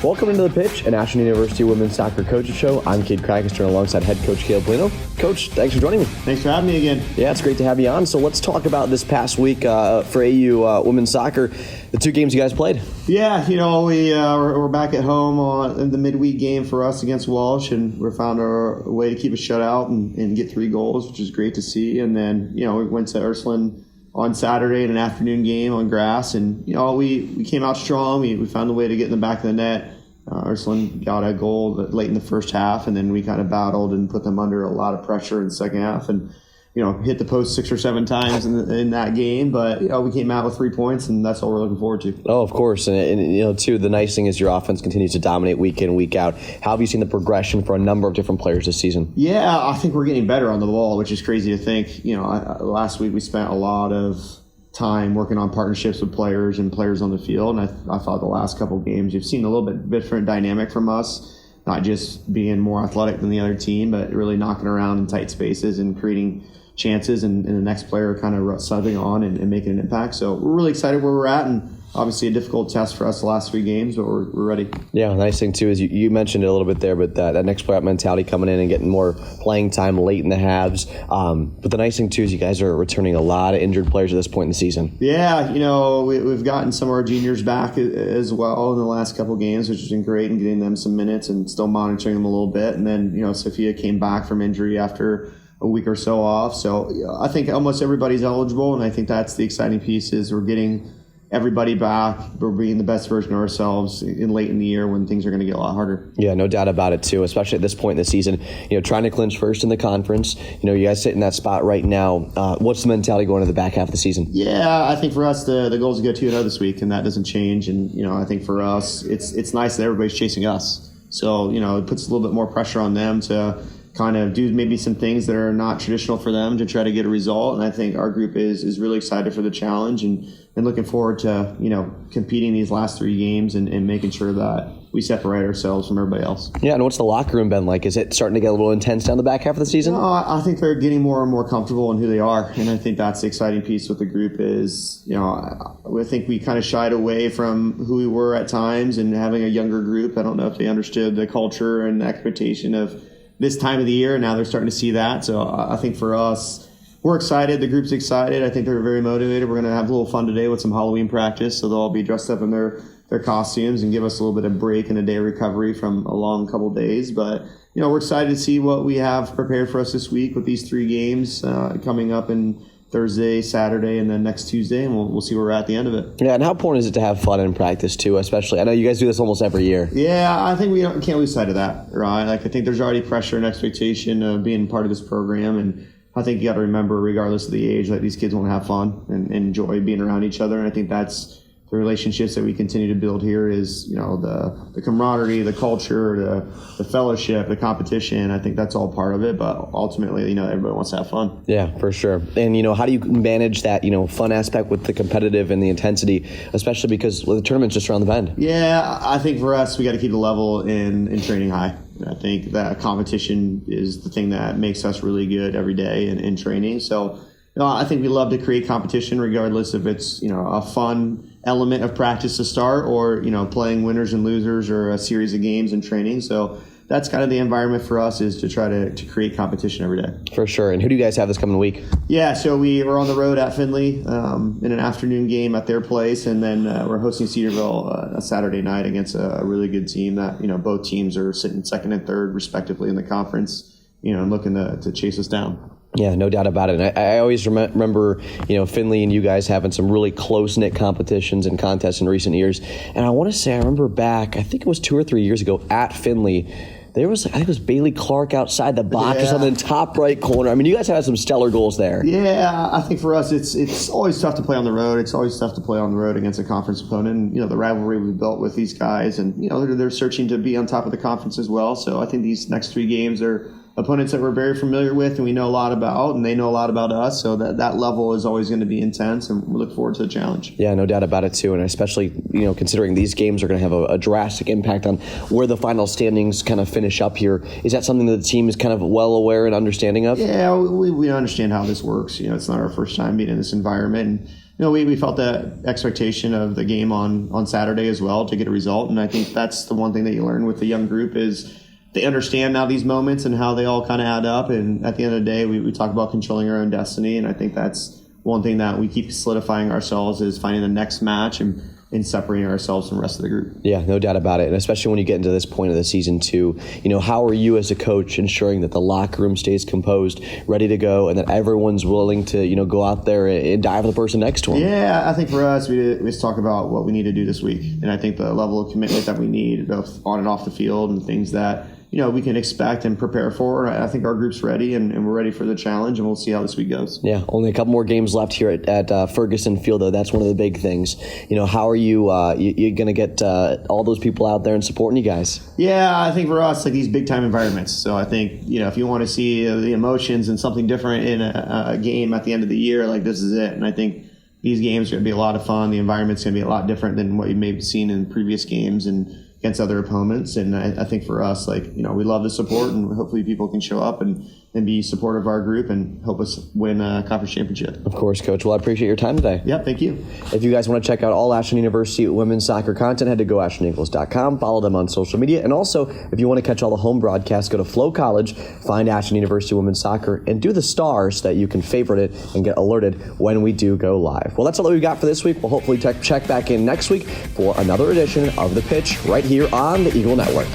Welcome into The Pitch, an Ashland University women's soccer coaches show. I'm Cade Crackerstern alongside head coach Caleb Polino. Coach, thanks for joining me. Thanks for having me again. Yeah, it's great to have you on. So let's talk about this past week for AU women's soccer, the two games you guys played. Yeah, we're back at home in the midweek game for us against Walsh, and we found our way to keep a shutout and get 3 goals, which is great to see. And then, we went to Ashland on Saturday in an afternoon game on grass, and we came out strong. We found a way to get in the back of the net. Ashland got a goal late in the first half, and then we kind of battled and put them under a lot of pressure in the second half, and hit the post 6 or 7 times in that game. But we came out with 3 points, and that's all we're looking forward to. Oh, of course, and too, the nice thing is your offense continues to dominate week in, week out. How have you seen the progression for a number of different players this season? Yeah, I think we're getting better on the ball, which is crazy to think. Last week we spent a lot of time working on partnerships with players and players on the field, and I thought the last couple of games you've seen a little bit different dynamic from us, not just being more athletic than the other team, but really knocking around in tight spaces and creating chances, and the next player kind of subbing on and making an impact. So we're really excited where we're at, and obviously a difficult test for us the last 3 games, but we're ready. Yeah, nice thing too is you mentioned it a little bit there, but that next player up mentality coming in and getting more playing time late in the halves. But the nice thing too is you guys are returning a lot of injured players at this point in the season. Yeah, we've gotten some of our juniors back as well in the last couple of games, which has been great, and getting them some minutes and still monitoring them a little bit. And then, Sophia came back from injury after a week or so off. So I think almost everybody's eligible, and I think that's the exciting piece is we're getting everybody back. We're being the best version of ourselves late in the year when things are going to get a lot harder. Yeah, no doubt about it too, especially at this point in the season. Trying to clinch first in the conference. You guys sit in that spot right now. What's the mentality going into the back half of the season? Yeah, I think for us the goal is to go 2-0 this week, and that doesn't change. And I think for us it's nice that everybody's chasing us. So it puts a little bit more pressure on them to kind of do maybe some things that are not traditional for them to try to get a result. And I think our group is really excited for the challenge and looking forward to, competing these last 3 games and making sure that we separate ourselves from everybody else. Yeah, and what's the locker room been like? Is it starting to get a little intense down the back half of the season? No, I think they're getting more and more comfortable in who they are. And I think that's the exciting piece with the group is, I think we kind of shied away from who we were at times and having a younger group. I don't know if they understood the culture and the expectation of this time of the year, and now they're starting to see that. So I think for us, we're excited. The group's excited. I think they're very motivated. We're going to have a little fun today with some Halloween practice, so they'll all be dressed up in their costumes and give us a little bit of break and a day of recovery from a long couple of days. But we're excited to see what we have prepared for us this week with these 3 games coming up in Thursday, Saturday, and then next Tuesday, and we'll see where we're at the end of it. Yeah, and how important is it to have fun in practice too, especially? I know you guys do this almost every year. Yeah, I think we can't lose sight of that, right? Like, I think there's already pressure and expectation of being part of this program, and I think you got to remember, regardless of the age, that these kids want to have fun and enjoy being around each other, and I think that's the relationships that we continue to build here is, the camaraderie, the culture, the fellowship, the competition. I think that's all part of it, but ultimately, everybody wants to have fun. Yeah, for sure. And, how do you manage that, fun aspect with the competitive and the intensity, especially because the tournament's just around the bend? Yeah, I think for us, we got to keep the level in training high. I think that competition is the thing that makes us really good every day in training. So, I think we love to create competition regardless if it's, a fun element of practice to start or, playing winners and losers or a series of games and training. So that's kind of the environment for us, is to try to create competition every day. For sure. And who do you guys have this coming week? Yeah, so we're on the road at Findlay in an afternoon game at their place, and then we're hosting Cedarville a Saturday night against a really good team that, both teams are sitting 2nd and 3rd respectively in the conference, and looking to chase us down. Yeah, no doubt about it. And I always remember, Findlay and you guys having some really close-knit competitions and contests in recent years. And I want to say, I remember back, I think it was 2 or 3 years ago at Findlay, there was, I think it was Bailey Clark outside the box or something in the top right corner. I mean, you guys had some stellar goals there. Yeah, I think for us, it's always tough to play on the road. It's always tough to play on the road against a conference opponent. And, the rivalry we built with these guys, and, they're searching to be on top of the conference as well. So I think these next 3 games are opponents that we're very familiar with and we know a lot about, and they know a lot about us. So that level is always going to be intense, and we look forward to the challenge. Yeah, no doubt about it too. And especially, considering these games are going to have a drastic impact on where the final standings kind of finish up here. Is that something that the team is kind of well aware and understanding of? Yeah, we understand how this works. It's not our first time being in this environment. And we felt the expectation of the game on Saturday as well to get a result. And I think that's the one thing that you learn with the young group is they understand now these moments and how they all kind of add up. And at the end of the day, we talk about controlling our own destiny. And I think that's one thing that we keep solidifying ourselves is finding the next match and separating ourselves from the rest of the group. Yeah, no doubt about it. And especially when you get into this point of the season too, how are you as a coach ensuring that the locker room stays composed, ready to go, and that everyone's willing to, go out there and dive the person next to them? Yeah, I think for us, we just talk about what we need to do this week. And I think the level of commitment that we need both on and off the field and things that, we can expect and prepare for. I think our group's ready and we're ready for the challenge, and we'll see how this week goes. Yeah, only a couple more games left here at Ferguson Field, though. That's one of the big things. How are you going to get all those people out there and supporting you guys? Yeah, I think for us, these big-time environments. So I think, if you want to see the emotions and something different in a game at the end of the year, this is it. And I think these games are going to be a lot of fun. The environment's going to be a lot different than what you may have seen in previous games and against other opponents. And I think for us, we love the support, and hopefully people can show up and be supportive of our group and help us win a conference championship. Of course, Coach. Well, I appreciate your time today. Yep, thank you. If you guys want to check out all Ashland University women's soccer content, head to goashlandeagles.com. Follow them on social media. And also, if you want to catch all the home broadcasts, go to Flow College, find Ashland University women's soccer, and do the stars so that you can favorite it and get alerted when we do go live. Well, that's all that we've got for this week. We'll hopefully check back in next week for another edition of The Pitch right here on the Eagle Network.